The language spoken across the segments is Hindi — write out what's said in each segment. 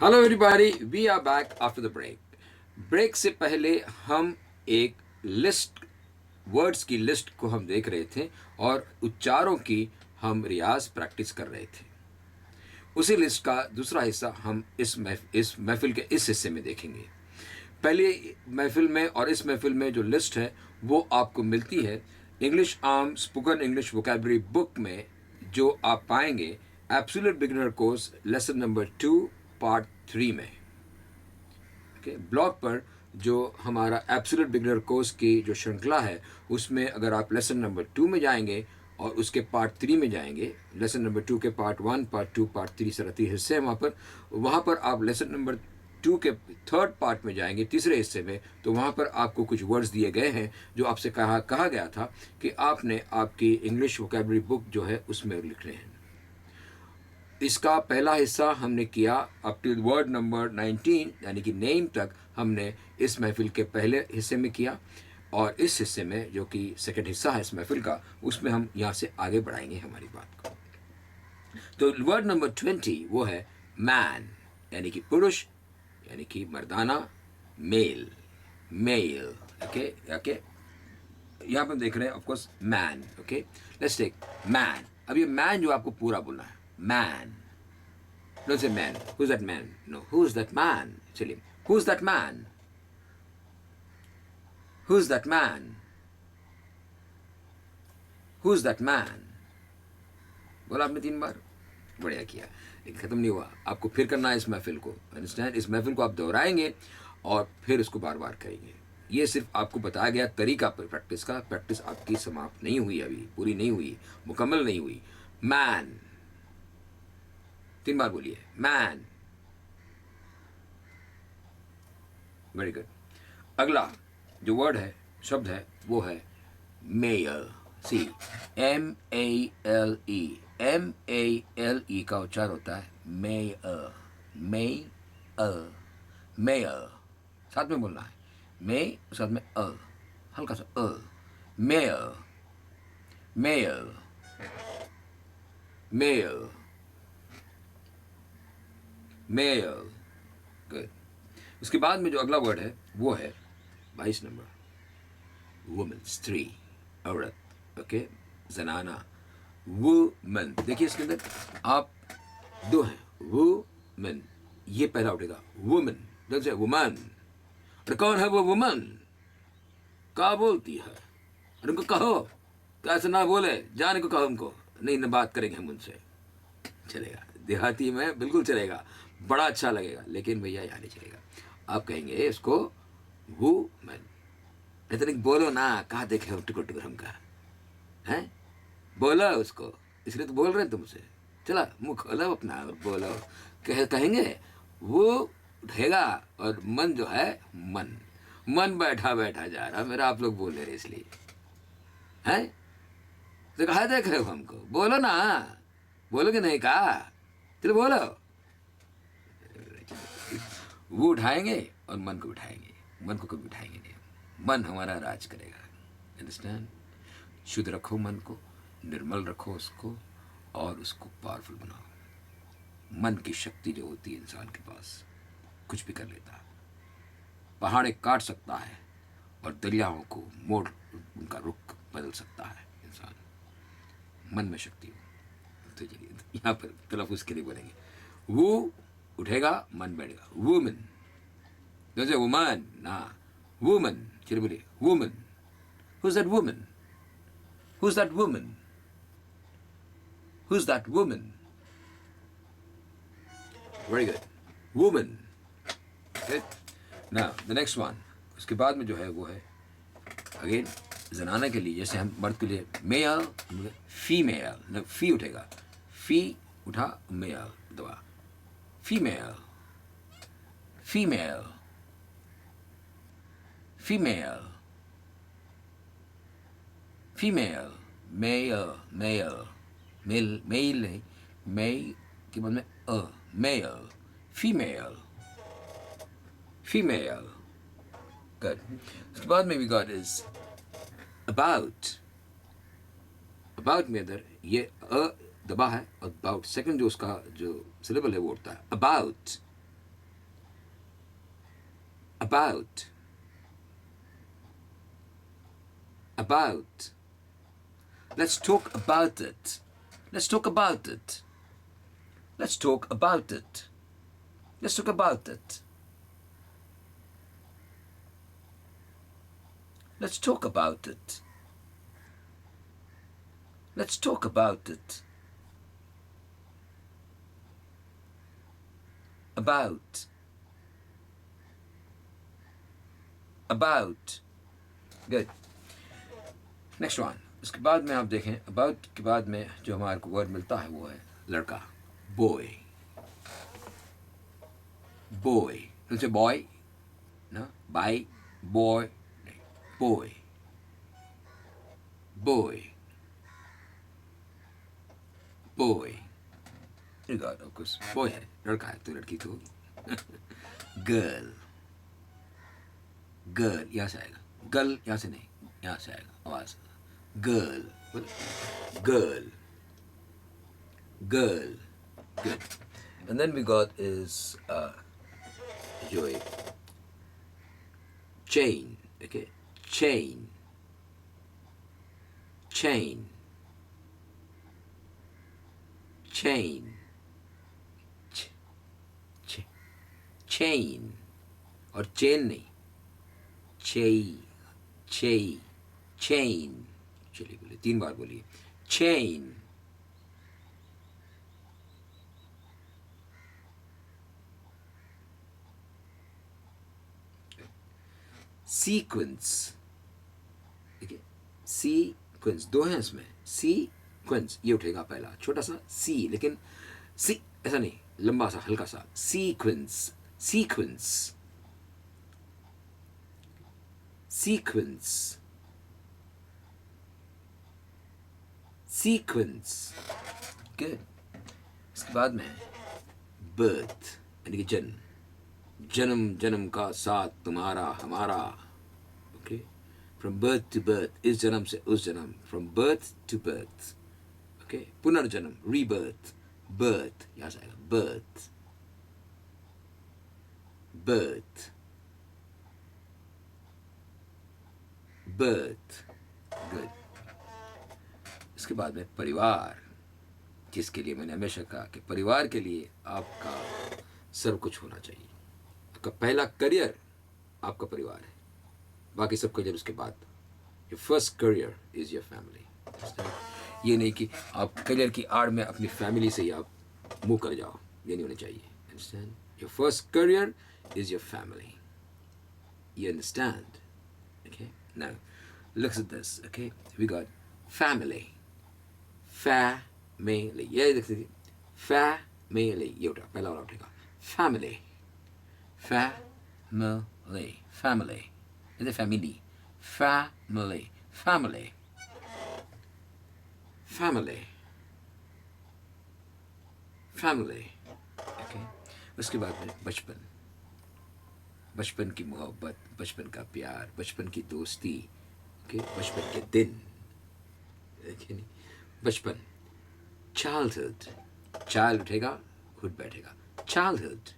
Hello everybody, we are back after the break. Break से पहले हम एक लिस्ट, वर्ड्स की लिस्ट को हम देख रहे थे और उच्चारों की हम रियाज प्रैक्टिस कर रहे थे। उसी लिस्ट का दूसरा हिस्सा हम इस महफिल के इस हिस्से में देखेंगे। पहली महफिल में और इस महफिल में जो लिस्ट है वो आपको मिलती है English arm spoken English vocabulary book में, जो आप पाएंगे absolute beginner course lesson number 2 part 3 में। ओके, ब्लॉग पर जो हमारा एब्सोल्यूट बिगिनर कोर्स की जो श्रृंखला है उसमें अगर आप लेसन नंबर 2 में जाएंगे और उसके पार्ट 3 में जाएंगे, लेसन नंबर 2 के पार्ट 1 पार्ट 2 पार्ट 3 से रहती हिस्से हैं वहाँ पर आप लेसन नंबर 2 के थर्ड पार्ट में जाएंगे, तीसरे हिस्से में, तो वहाँ पर आपको कुछ वर्ड्स दिए गए हैं जो आपसे कहा गया था कि आपने आपकी इंग्लिश वोकैबुलरी बुक जो है उसमें लिखने हैं। इसका पहला हिस्सा हमने किया अप टू वर्ड नंबर 19 यानी कि नेम तक हमने इस महफिल के पहले हिस्से में किया, और इस हिस्से में जो कि सेकंड हिस्सा है इस महफिल का, उसमें हम यहाँ से आगे बढ़ाएंगे हमारी बात को। तो वर्ड नंबर 20 वो है मैन, यानी कि पुरुष, यानी कि मर्दाना, मेल, मेल। ओके ओके, यहाँ पर देख रहे हैं of course man. Okay, let's take man. अब ये मैन जो आपको पूरा बोलना है, man. Don't say man. Who's that man? No. Who's that man? चलिए, who's that man? Who's that man? Who's that man? बोला आपने 3 बार, बढ़िया किया। लेकिन खत्म नहीं हुआ, आपको फिर करना है इस महफिल को। अंडरस्टैंड, इस महफिल को आप दोहराएंगे और फिर इसको बार बार करेंगे। ये सिर्फ आपको बताया गया तरीका पर प्रैक्टिस का। प्रैक्टिस आपकी समाप्त नहीं हुई, अभी पूरी नहीं हुई, मुकम्मल नहीं हुई। मैन 3 बार बोलिए, मैन। Very good. अगला जो वर्ड है, शब्द है, वो है मेल। सी MALE, MALE का उच्चार होता है मेल, मेल, मेल। साथ में बोलना है, मे साथ में हल्का सा male, male, male, male. Good. उसके बाद में जो अगला वर्ड है वो है 22 नंबर, वुमन, स्त्री, औरत। ओके, जनाना, वुमन। देखिए इसके अंदर आप दो हैं, वुमन, ये पहला उठेगा, वुमन, जैसे वुमन। अरे कौन है वो वुमन? क्या बोलती है? अरे उनको कहो, कैसे ना बोले, जाने को कहो उनको। नहीं ना, बात करेंगे हम उनसे, चलेगा। देहाती में बिल्कुल चलेगा, बड़ा अच्छा लगेगा, लेकिन भैया यहाँ नहीं चलेगा। आप कहेंगे इसको वुमन। इतने बोलो ना, कहा देखे हो टुकुर टुकुर हमका है, बोलो उसको, इसलिए तो बोल रहे हैं तुमसे। चला मुंह खोलो अपना और बोलो। कहेंगे वो उठेगा, और मन जो है, मन, मन बैठा बैठा जा रहा मेरा, आप लोग बोल रहे इसलिए हैं। तो कहा देख रहे हो हमको, बोलो ना, बोलोगे नहीं कहा, चलो बोलो। वो उठाएंगे और मन को उठाएंगे, मन को कभी उठाएंगे नहीं। मन हमारा राज करेगा। अंडरस्टैंड? शुद्ध रखो मन को, निर्मल रखो उसको, और उसको पावरफुल बनाओ। मन की शक्ति जो होती है इंसान के पास, कुछ भी कर लेता है। पहाड़े काट सकता है और दरियाओं को मोड़, उनका रुख बदल सकता है इंसान। मन में शक्ति हो। तो चलिए यहाँ पर तलफ़ुज़ के लिए बोलेंगे, वो उठेगा, मन बैठेगा। वुमन, जैसे वुमन ना, वुमन। चलिए बोलिए woman. Who's that woman? Who's that woman? Who's that woman? Very good. Woman. Okay. Now the next one. उसके बाद में जो है वो है अगेन जनाना के लिए, जैसे हम मर्द के लिए मेल, फीमेल, फी उठेगा, फी उठा, मेल दबा, female, female, female, female, male, male, male, male नहीं, मेल के बाद में मेल, फीमेल, फीमेल। गुड। उसके बाद में we got is about. About में इधर ये दबा है, और अबाउट सेकंड जो उसका जो सिलेबल है वो उठता है, about, about, about. Let's talk about it. Let's talk about it. Let's talk about it. Let's talk about it. Let's talk about it. Let's talk about it. About. About. Good. Next one. इसके बाद में आप देखें about के बाद में जो हमारे को वर्ड मिलता है वो है लड़का, boy. Boy. Don't say boy. No. By. Boy. Boy. Boy. Boy. You got, of course, boy है, लड़का है तो लड़की तो होगी. Girl. Girl यहाँ से आएगा. Girl यहाँ से नहीं, यहाँ से आएगा आवाज. Girl. Girl. Girl. Good. And then we got is जो है chain. Okay. Chain. Chain. Chain. Chain. और chain नहीं. Chain. चलिए बोलिए 3 बार बोलिए. Chain. Sequence. ठीक है. Sequence 2 हैं इसमें. Sequence ये उठेगा पहला छोटा सा C, लेकिन C ऐसा नहीं, लंबा सा हल्का सा. Sequence. Sequence. Sequence. Sequence. Good. इसके बाद में birth यानी कि जन्म. जन्म का साथ तुम्हारा हमारा. Okay. From birth to birth. इस जन्म से उस जन्म. From birth to birth. Okay. पुनर्जन्म. Rebirth. Birth. यहाँ से आएगा. Birth. Birth. Birth. Good. इसके बाद में परिवार, जिसके लिए मैंने हमेशा कहा कि परिवार के लिए आपका सब कुछ होना चाहिए. आपका पहला करियर आपका परिवार है, बाकी सब करियर उसके बाद. Your first career is your family. ये नहीं कि आप करियर की आड़ में अपनी फैमिली से ही आप मुंह कर जाओ, ये नहीं होना चाहिए. Understand? Your first career is your family. You understand? Okay. Now, look at this. Okay, we got family. Family. ये देख लीजिए. Family. ये उठा, पहला वाला उठेगा. Family. Family. Family. ये family. Family. Family. Family. Family. Okay. उसके बाद में बचपन. बचपन की मोहब्बत, बचपन का प्यार, बचपन की दोस्ती. Okay. बचपन के दिन. Okay. बचपन. Childhood. Child उठेगा, hood बैठेगा. Childhood.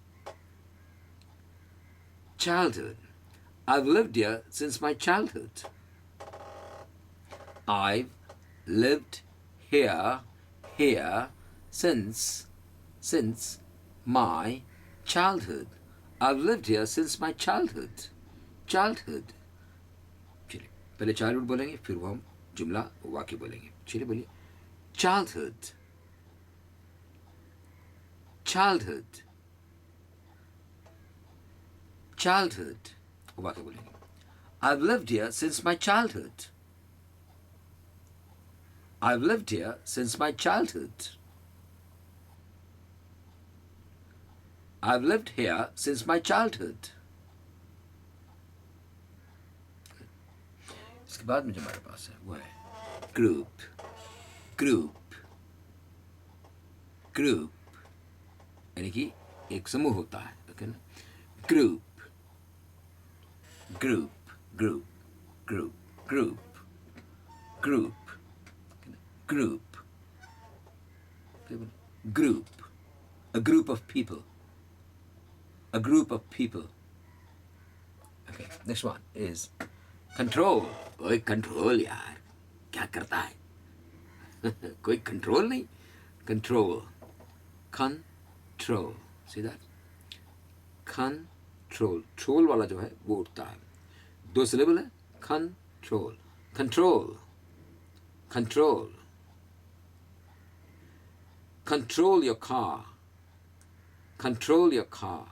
Childhood. I've lived here since my childhood. I've lived here since my childhood. I've lived here since my childhood. Childhood. चलिए पहले childhood बोलेंगे, फिर वो हम जुमला वाक्य बोलेंगे. चलिए बोलिए. Childhood. Childhood. Childhood. वाक्य बोलेंगे. I've lived here since my childhood. I've lived here since my childhood. I've lived here since my childhood. इसके बाद में जो हमारे पास है वो है group. Group. Group. यानी कि एक समूह होता है. ओके ना. Group. Group. Group. Group. Group. Group. Group. Group. A group of people. A group of people. Okay, next one is control. ओए कंट्रोल यार, क्या करता है? कोई कंट्रोल नहीं. Control. Control. See that? Control. Troll वाला जो है वो उठता है. 2 syllable है. Control. Control. Control. Control your car. Control your car.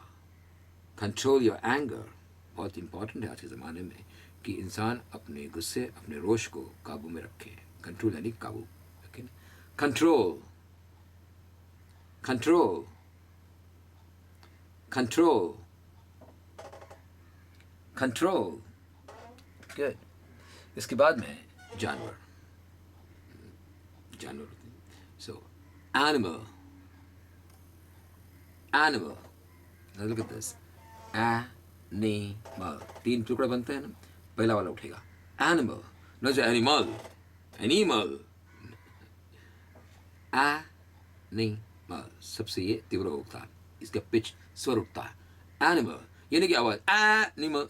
Control your anger. बहुत इंपॉर्टेंट है आज के ज़माने में कि इंसान अपने गुस्से, अपने रोष को काबू में रखे. कंट्रोल यानी काबू. Control. Control. Control. Control. Good. इसके बाद में जानवर. जानवर होते हैं. So, animal. Animal. Now look at this. Animal. 3 टुकड़े बनते हैं ना. पहला वाला उठेगा. Animal. No, जो animal. Animal. Animal. सबसे ये तीव्र उठता है. इसका पिच स्वर उठता है. Animal. ये नहीं कि आवाज animal.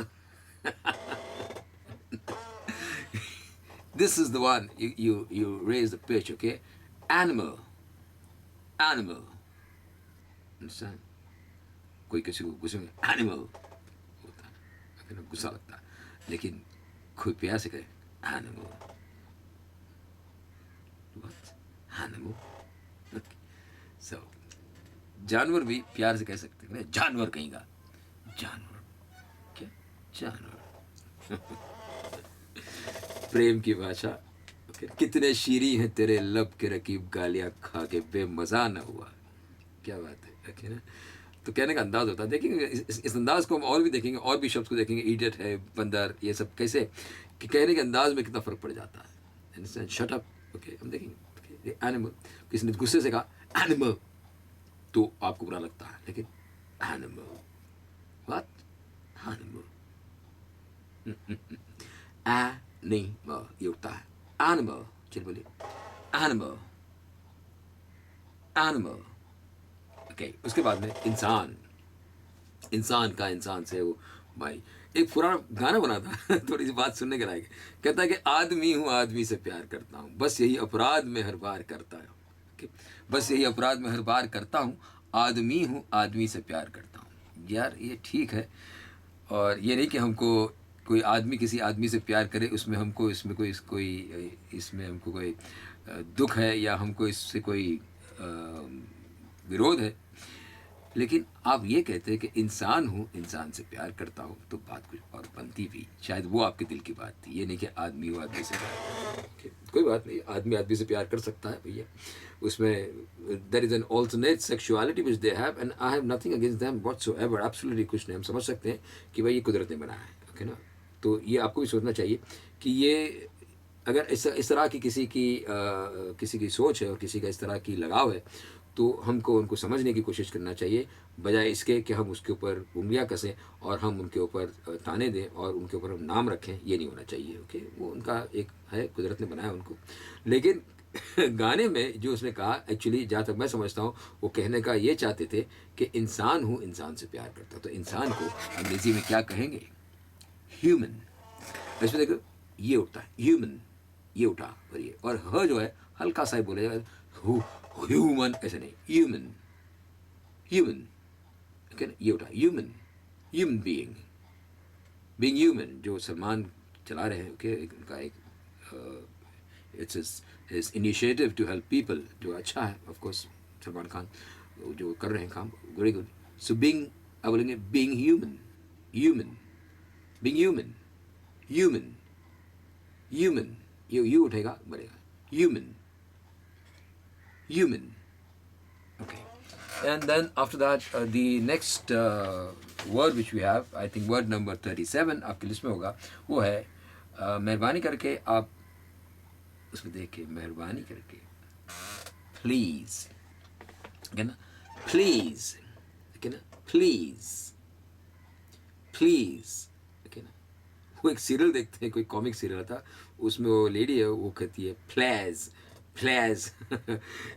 This is the one you raise the pitch, okay? Animal. Animal. Understand? कोई किसी को गुस्से में एनिमल होता है, फिर गुस्सा लगता है. लेकिन कोई प्यार से कहे animal. What? Animal. Okay. So, जानवर भी प्यार से कह सकते हैं. जानवर कहीं का. जानवर. क्या? जानवर. प्रेम की भाषा. Okay. कितने शीरी हैं तेरे लब के रकीब गालियां खा के बेमजा न हुआ. क्या बात है. Okay, ना? तो कहने का अंदाज होता है. देखेंगे इस अंदाज को हम और भी देखेंगे, और भी शब्द को देखेंगे. इडियट है, बंदर, ये सब कैसे कि कहने के अंदाज में कितना फ़र्क पड़ जाता है. Shut up. ओके, हम देखेंगे. एनिमल. किसी ने गुस्से से कहा एनिमल तो आपको बुरा लगता है, लेकिन एनिमल. व्हाट? एनिमल. एनिमल ये उठता है. एनिमल. चलिए बोलिए. एनिमल. एनिमल. ओके. उसके बाद में इंसान. इंसान का इंसान से वो भाई एक पुराना गाना बना था. थोड़ी सी बात सुनने के लायक. कहता है कि आदमी हूँ, आदमी से प्यार करता हूँ, बस यही अपराध में हर बार करता हूँ. बस यही अपराध में हर बार करता हूँ. आदमी हूँ, आदमी से प्यार करता हूँ. यार ये ठीक है. और ये नहीं कि हमको कोई आदमी किसी आदमी से प्यार करे, उसमें हमको इसमें हमको कोई दुख है या हमको इससे कोई विरोध है. लेकिन आप ये कहते हैं कि इंसान हूँ, इंसान से प्यार करता हूँ, तो बात कुछ और बनती भी. शायद वो आपके दिल की बात थी. ये नहीं कि आदमी हो आदमी से प्यार. कोई बात नहीं, आदमी आदमी से प्यार कर सकता है भैया. उसमें there is an alternate sexuality which they have and I have nothing against them whatsoever. Absolutely कुछ नहीं. हम समझ सकते हैं कि भाई ये कुदरत ने बनाया है. ओके ना. तो ये आपको भी सोचना चाहिए कि ये अगर इस तरह की किसी की सोच है और किसी का इस तरह की लगाव है, तो हमको उनको समझने की कोशिश करना चाहिए, बजाय इसके कि हम उसके ऊपर उंगलियां कसें और हम उनके ऊपर ताने दें और उनके ऊपर हम नाम रखें. ये नहीं होना चाहिए. ओके. वो उनका एक है, कुदरत ने बनाया उनको. लेकिन गाने में जो उसने कहा, एक्चुअली जहाँ तक मैं समझता हूँ, वो कहने का ये चाहते थे कि इंसान हूँ, इंसान से प्यार करता. तो इंसान को अंग्रेजी में क्या कहेंगे? ह्यूमन. इसमें देखो ये उठता है ह्यूमन. ये उठा और ये, और ह जो है हल्का सा ही बोलेगा. ह्यूमन ऐसे नहीं. ह्यूमन. ह्यूमन. ओके ना. ये उठा human. Human being. Being human जो सलमान चला रहे हैं. ओके. उनका एक it's his initiative to help people, जो अच्छा है. ऑफ कोर्स सलमान खान जो कर रहे हैं काम, वेरी गुड. सो बीइंग, आप बोलेंगे being human. Human. Being human. Human. Human. You उठेगा, बनेगा human. Human. Okay. And then after that, the next word which we have, I think word number 37 आपकी लिस्ट में होगा, वो है मेहरबानी करके. आप उसमें देखिए, मेहरबानी करके. प्लीज़. ठीक है ना. प्लीज़. ठीक है ना. प्लीज़. प्लीज़. ठीक है ना. वो एक सीरियल देखते हैं, कोई कॉमिक सीरियल था, उसमें वो लेडी है, वो कहती है please. Please.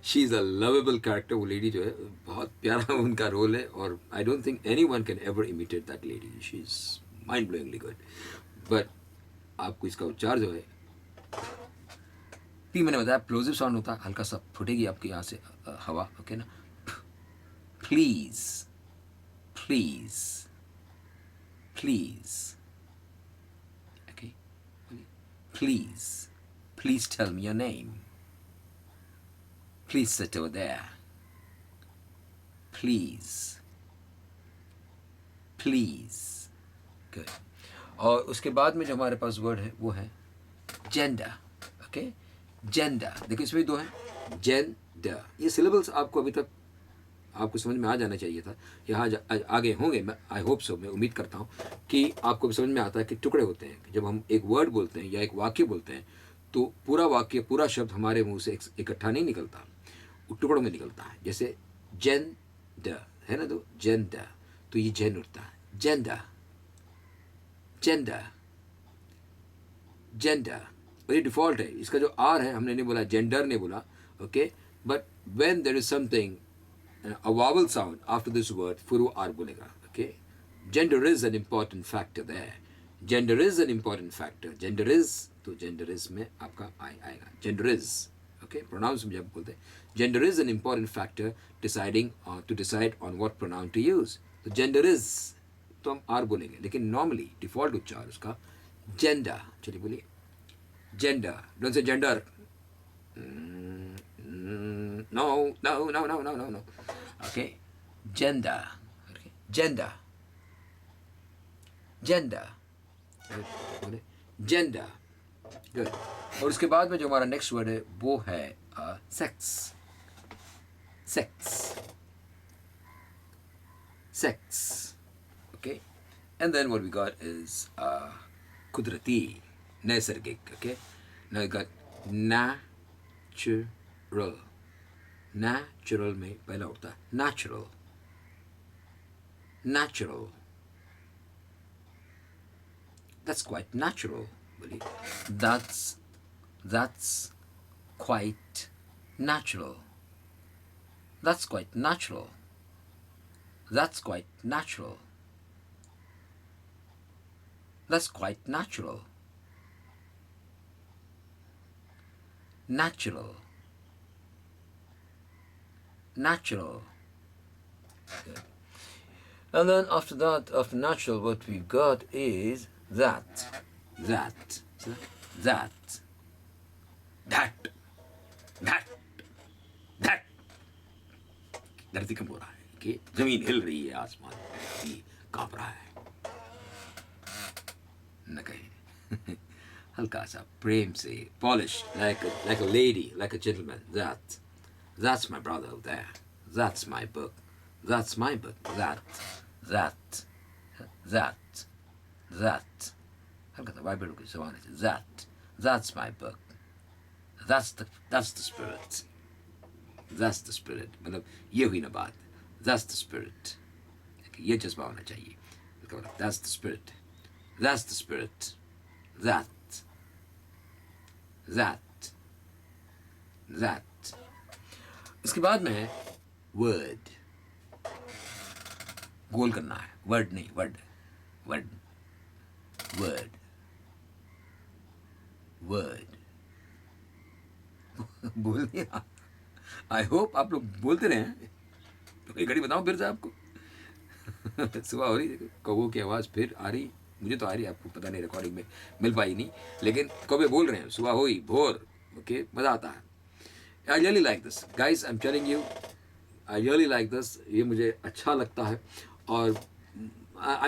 She is a lovable character. वो लेडी जो है, बहुत प्यारा उनका रोल है, और I don't think anyone can ever imitate that lady. She is mind blowingly good. But आपको इसका उच्चार जो है, पी मैंने बताया प्लोजिव साउंड होता है, हल्का सा फुटेगी आपके यहाँ से हवा, ओके ना। Please, please, please, okay, please, please tell me your name, please sit over there, please, please, good. और उसके बाद में जो हमारे पास वर्ड है वो है जेंडर, ओके। जेंडर, देखो इसमें दो हैं, जेंडर। ये सिलेबल्स आपको अभी तक आपको समझ में आ जाना चाहिए था, यहाँ आगे होंगे, मैं आई होप सो, मैं उम्मीद करता हूँ कि आपको भी समझ में आता है कि टुकड़े होते हैं। जब हम एक वर्ड बोलते हैं या एक वाक्य बोलते हैं तो पूरा वाक्य, पूरा शब्द हमारे मुंह से इकट्ठा नहीं निकलता, वो टुकड़ों में निकलता है। जैसे जेंडर है ना, तो जेंडर, तो ये जेन उठता है, जेंडर, जेंडर, जेंडर। और ये डिफॉल्ट है, इसका जो आर है, हमने नहीं बोला जेंडर, नहीं बोला, okay. But when there is something a vowel sound after this word, फिर वो आर बोलेगा, okay. Gender is an important factor there. Gender is an important factor. Gender is, तो gender is में आपका आई आएगा, gender is, okay. Pronouns में जब बोलते हैं, gender is an important factor deciding to decide on what pronoun to use. तो gender is तो हम आर बोलेंगे, लेकिन normally default उच्चार उसका gender। चलिए बोलिए gender, don't say gender. No, no, no, no, no, no, no. Okay, gender. Okay, gender. Gender. Gender. Good. और उसके बाद में जो हमारा नेक्स्ट वर्ड है वो है sex. Sex, sex, okay. And then what we got is कुदरती, नैसर्गिक, okay. Now we got natural. Natural में पहला उठता है natural, natural, that's quite natural, बोलिए, that's quite natural, that's quite natural, that's quite natural, that's quite natural, natural, natural. Good. And then after that, after natural, what we've got is that, that, that, that, that, that. धरती कंप हो रहा है कि जमीन हिल रही है, आसमान भी कांप रहा है, न कहीं हल्का सा प्रेम से, polish, like a lady, like a gentleman. That's my brother over there. That's my book. That's my book. That. हल्का सा वाइब्रेट के समान है, that. That's my book. That's the spirit. That's the spirit. मतलब ये हुई ना बात. That's the spirit. ये जज्बा होना चाहिए. That's the spirit. That's the spirit. That. इसके बाद में है वर्ड। गोल करना है, वर्ड नहीं, वर्ड, वर्ड, वर्ड, वर्ड। बोलिए, आई होप आप लोग बोलते रहे हैं। तो एक घड़ी बताऊं फिर से आपको सुबह हो रही, कौवों की आवाज़ फिर आ रही, मुझे तो आ रही है, आपको पता नहीं, रिकॉर्डिंग में मिल पाई नहीं, लेकिन कौवे बोल रहे हैं, सुबह हुई, भोर, ओके, मज़ा आता है। I really like this, guys. I'm telling you, I really like this. ये मुझे अच्छा लगता है और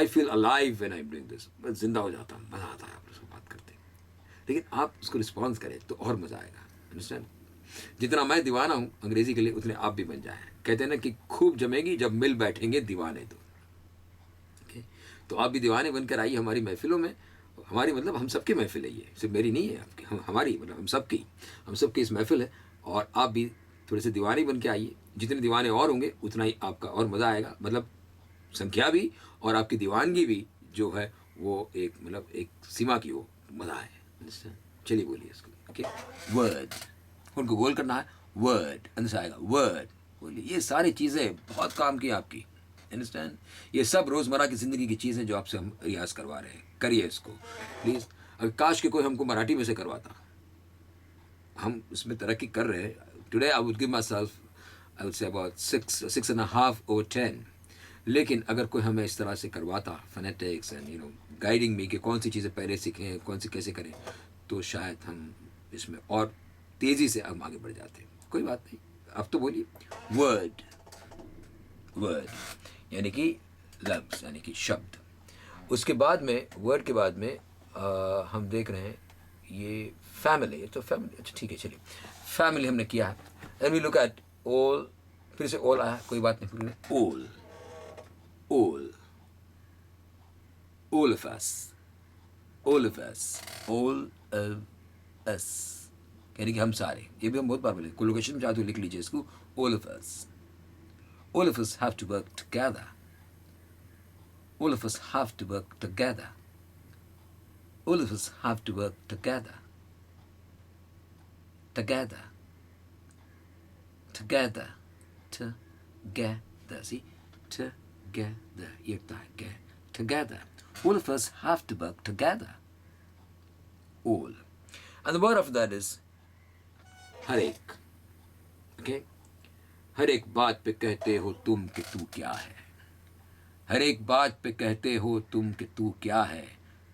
I feel alive when I'm doing this. मैं जिंदा हो जाता हूँ, मज़ा आता है आप लोगों से बात करते हैं। लेकिन आप उसको रिस्पॉन्स करें तो और मज़ा आएगा, अंडरस्टैंड। जितना मैं दीवाना हूँ अंग्रेज़ी के लिए, उतने आप भी बन जाएं। कहते हैं ना कि खूब जमेगी जब मिल बैठेंगे दीवाने तो, ओके। तो आप भी दीवाने बनकर आइए हमारी महफिलों में। हमारी मतलब हम सबकी महफिल है, ये सिर्फ मेरी नहीं है, आपकी, हमारी मतलब हम सबकी इस महफिल है। और आप भी थोड़े से दीवाने बन के आइए। जितने दीवाने और होंगे उतना ही आपका और मज़ा आएगा, मतलब संख्या भी और आपकी दीवानगी भी जो है वो एक मतलब एक सीमा की हो, मज़ा है। चलिए बोलिए इसको, ओके। वर्ड, उनको गोल करना है, वर्ड अंदर से आएगा, वर्ड बोलिए। ये सारी चीज़ें बहुत काम की आपकी, अंडरस्टैंड? ये सब रोज़मर्रा की ज़िंदगी की चीज़ें जो आपसे हम रियाज करवा रहे हैं, करिए इसको प्लीज़। अगर काश कि कोई हमको मराठी में से करवाता, हम इसमें तरक्की कर रहे हैं। Today I would give my self, I would say about 6.5 over 10। लेकिन अगर कोई हमें इस तरह से करवाता, फोनेटिक्स एंड गाइडिंग मी कि कौन सी चीज़ें पहले सीखें, कौन सी कैसे करें, तो शायद हम इसमें और तेज़ी से हम आगे बढ़ जाते। कोई बात नहीं, अब तो बोलिए वर्ड। वर्ड यानी कि लफ्ज़, यानी कि शब्द। उसके बाद में वर्ड के बाद में हम देख रहे हैं ये फैमिली। तो फैमिली, अच्छा ठीक है, चलिए फैमिली हमने किया है। And we look at all, फिर से ऑल आया, कोई बात नहीं, फिर all, all, all of us, all of us, all of us, यानी कि हम सारे। ये भी हम बहुत बार बोले, कोलोकेशन में चाहते हो लिख लीजिए इसको, all of us. All of us have to work together. All of us have to work together. All of us have to work together. Together. Together. Together. See? Together. ये होता है get. Together. All of us have to work together. All. And the word of that is हर एक. Okay? हर एक बात पे कहते हो तुम कि तू क्या है। हर एक बात पे कहते हो तुम कि तू क्या है।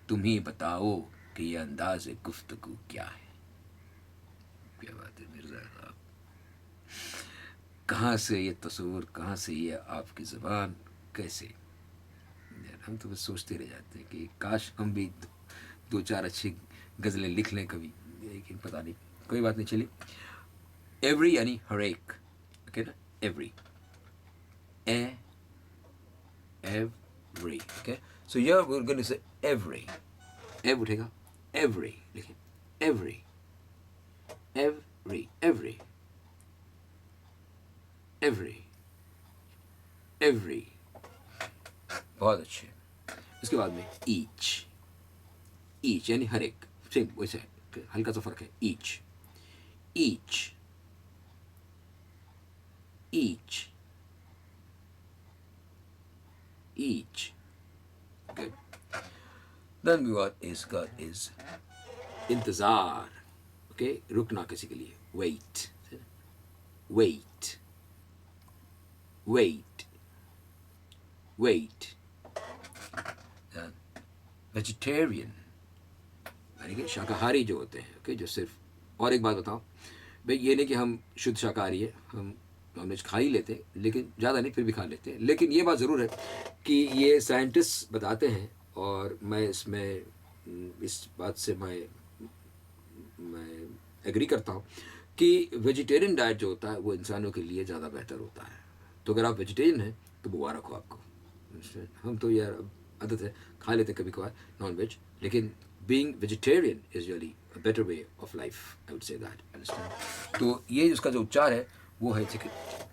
तुम ही बताओ कि ये अंदाज़ गुफ्तगू क्या है। क्या बात है मिर्ज़ा साहब, कहाँ से ये तस्वुर, कहाँ से ये आपकी ज़बान, कैसे? यार हम तो बस सोचते रह जाते हैं कि काश हम भी दो चार अच्छी गज़लें लिख लें कभी, लेकिन पता नहीं, कोई बात नहीं। चलिए एवरी यानी हर एक, ओके ना, every, every, okay? So here we're going to say every. Every उठेगा, every लिखें, every, every, every, every, every. बहुत अच्छे। इसके बाद में each, each यानी हर एक, सेम वैसे हल्का सा फर्क है। each, each, each, each. Good. Then what is got is इंतज़ार, ओके, रुकना किसी के लिए, wait, wait, wait, wait. Then vegetarian यानी कि शाकाहारी जो होते हैं, ओके, जो सिर्फ, और एक बात बताओ भाई, ये नहीं कि हम शुद्ध शाकाहारी है, हम नॉनवेज खा ही लेते हैं, लेकिन ज़्यादा नहीं, फिर भी खा लेते हैं। लेकिन ये बात ज़रूर है कि ये साइंटिस्ट बताते हैं, और मैं इसमें इस बात से मैं एग्री करता हूँ कि वेजिटेरियन डाइट जो होता है वो इंसानों के लिए ज़्यादा बेहतर होता है। तो अगर आप वेजिटेरियन हैं तो मुबारक हो आपको। हम तो यार आदत है, खा लेते कभी कभार नॉन वेज, लेकिन being vegetarian is really a better way of life, I would say that, understand? तो ये उसका जो उच्चार है वो है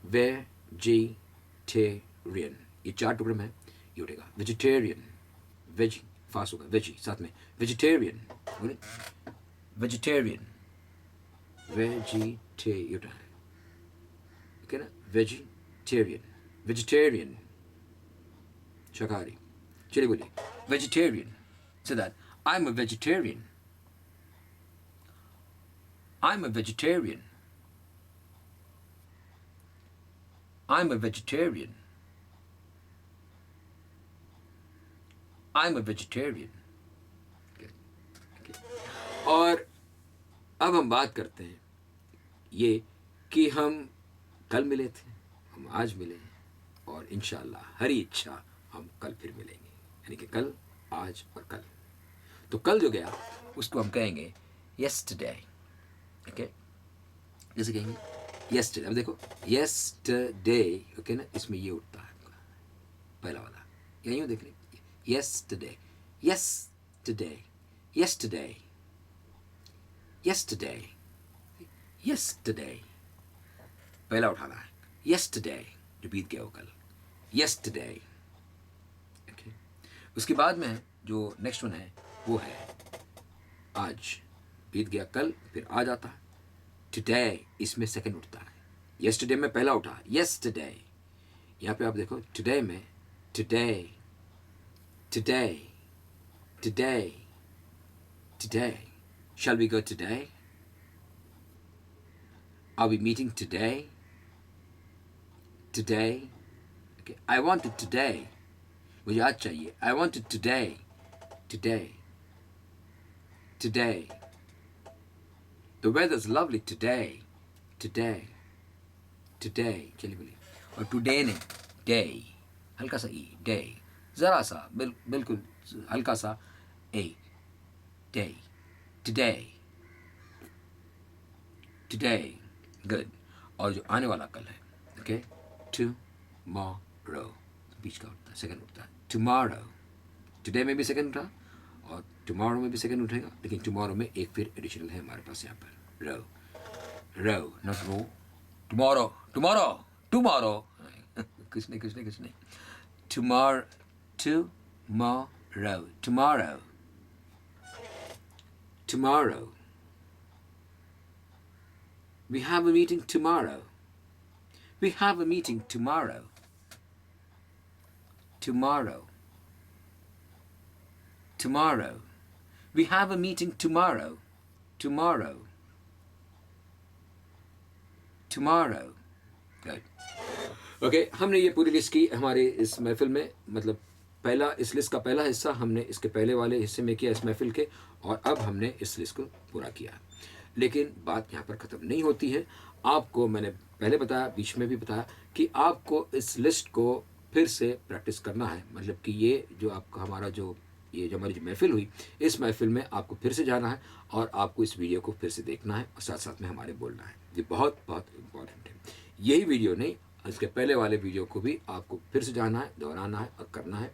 वेजिटेरियन, ये 4 टुकड़े में है, ये उठेगा वेजिटेरियन, वेज फास्ट होगा, वेजी साथ में, वेजिटेरियन, बोले वेजिटेरियन, वेजिटे ये उठा है, ओके ना, वेजिटेरियन, वेजिटेरियन शाकाहारी। चलिए बोलिए vegetarian, say that I am a vegetarian, I am a vegetarian, I am a vegetarian, I am a vegetarian. और अब हम बात करते हैं ये कि हम कल मिले थे, हम आज मिले हैं, और इंशाअल्लाह हरी इच्छा हम कल फिर मिलेंगे, यानी कि कल, आज और कल। तो कल जो गया उसको हम कहेंगे yesterday, ओके, जैसे कहेंगे yesterday। अब देखो yesterday, ओके ना, इसमें ये उठता है पहला वाला, यहीं देख लें, yesterday, yesterday, yesterday, yesterday, yesterday, पहला उठाना है, yesterday जो बीत गया वो कल, yesterday, ओके। उसके बाद में जो नेक्स्ट वन है वो है आज, बीत गया कल, फिर आज आता है today, इसमें सेकंड उठता है, yesterday में पहला उठा yesterday, यहाँ पे आप देखो today में today, today, today, today. Shall we go today? Are we meeting today? Today? Okay. I want it today. मुझे आज चाहिए. I want it today. Today. Today. The weather's lovely today. Today. Today. चलिए बोलिए. और today नहीं. Day. हल्का सा E. Day. ज़रा सा बिल्कुल हल्का सा A. Day. Today. Today. Good. और जो आने वाला कल है. Okay. Tomorrow. बीच का उठता है. सेकंड उठता है. Tomorrow. Today में भी सेकंड उठा और tomorrow में भी सेकंड उठेगा. लेकिन tomorrow में एक फिर एडिशनल है हमारे पास यहाँ पर. Row. Row. Not row. Tomorrow. Tomorrow. Tomorrow. कुछ नहीं. Tomorrow. Tomorrow. Tomorrow. Tomorrow. We have a meeting tomorrow. We have a meeting tomorrow. Tomorrow. Tomorrow. We have a meeting tomorrow. Tomorrow. Tomorrow. Good. Okay, हमने ये पूरी लिस्ट की हमारे इस महफिल में. मतलब पहला इस लिस्ट का पहला हिस्सा हमने इसके पहले वाले हिस्से में किया इस महफिल के, और अब हमने इस लिस्ट को पूरा किया. लेकिन बात यहाँ पर ख़त्म नहीं होती है. आपको मैंने पहले बताया, बीच में भी बताया कि आपको इस लिस्ट को फिर से प्रैक्टिस करना है. मतलब कि ये जो आपका हमारा जो हमारी जो महफिल हुई, इस महफिल में आपको फिर से जाना है और आपको इस वीडियो को फिर से देखना है और साथ साथ में हमारे बोलना है. ये बहुत बहुत इम्पॉर्टेंट है. यही वीडियो नहीं, इसके पहले वाले वीडियो को भी आपको फिर से जाना है, दोहराना है और करना है.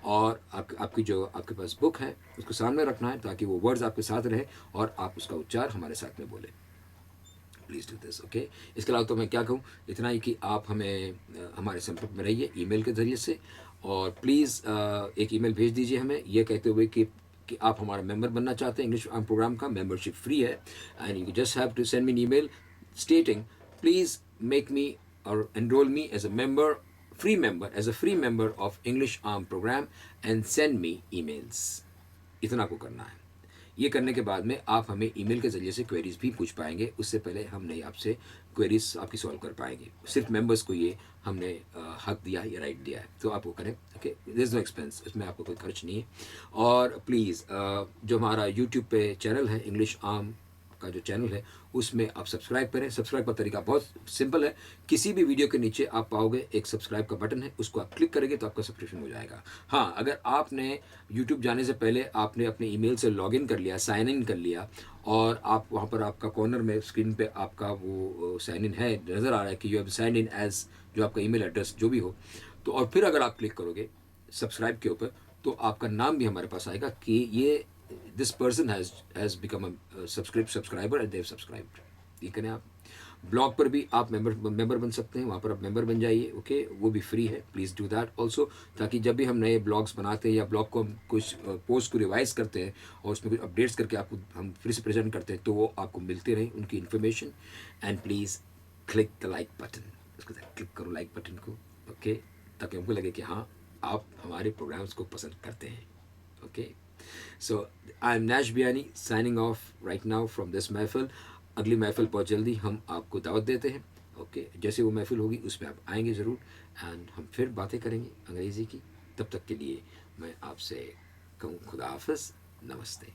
और आपकी जो आपके पास बुक है उसको सामने रखना है ताकि वो वर्ड्स आपके साथ रहे और आप उसका उच्चार हमारे साथ में बोलें. Please do this. ओके. इसके अलावा तो मैं क्या कहूँ, इतना ही कि आप हमें हमारे संपर्क में रहिए ईमेल के ज़रिए से. और प्लीज़ एक ईमेल भेज दीजिए हमें ये कहते हुए कि आप हमारा मेंबर बनना चाहते हैं. इंग्लिश प्रोग्राम का मेंबरशिप फ्री है. And you just have to send me an email stating please make me or enroll me as a member, as a free member of English Arm program and send me emails. इतना को करना है. ये करने के बाद में आप हमें ईमेल के ज़रिए से क्वेरीज भी पूछ पाएंगे. उससे पहले हम नहीं आपसे क्वेरीज आपकी सॉल्व कर पाएंगे. सिर्फ मेंबर्स को ये हमने हक दिया है या राइट दिया है, तो आप वो करें. Okay. There is no expense, इसमें आपको कोई खर्च नहीं है. और प्लीज़ जो हमारा यूट्यूब पे चैनल है, इंग्लिश आर्म का जो चैनल है, उसमें आप सब्सक्राइब करें. सब्सक्राइब का तरीका बहुत सिंपल है. किसी भी वीडियो के नीचे आप पाओगे एक सब्सक्राइब का बटन है, उसको आप क्लिक करेंगे तो आपका सब्सक्रिप्शन हो जाएगा. हाँ, अगर आपने यूट्यूब जाने से पहले आपने अपने ईमेल से लॉगिन कर लिया, साइन इन कर लिया, और आप वहाँ पर आपका कॉर्नर में स्क्रीन पे आपका वो साइन इन है, नज़र आ रहा है कि you have sign in as जो आपका ईमेल एड्रेस जो भी हो, तो और फिर अगर आप क्लिक करोगे सब्सक्राइब के ऊपर तो आपका नाम भी हमारे पास आएगा कि ये this person has become a subscriber and they've subscribed. ये करें आप. ब्लॉग पर भी आप मेंबर बन सकते हैं. वहाँ पर आप मेंबर बन जाइए. ओके. वो भी फ्री है. प्लीज़ डू दैट ऑल्सो, ताकि जब भी हम नए ब्लॉग्स बनाते हैं या ब्लॉग को हम कुछ पोस्ट को रिवाइज करते हैं और उसमें कुछ अपडेट्स करके आपको हम फिर से प्रेजेंट करते हैं, तो वो आपको मिलते रहें उनकी information. And please click the like button. उसको क्लिक करो लाइक बटन को. ओके. ताकि हमको लगे कि हाँ, आप हमारे प्रोग्राम्स को पसंद करते हैं. Okay. So I'm Nash Biani signing off right now from this महफिल. अगली महफिल बहुत जल्दी हम आपको दावत देते हैं. ओके. जैसे वो महफिल होगी उसमें आप आएंगे ज़रूर एंड हम फिर बातें करेंगे अंग्रेज़ी की. तब तक के लिए मैं आपसे कहूँ खुदा हाफ़िज़. नमस्ते.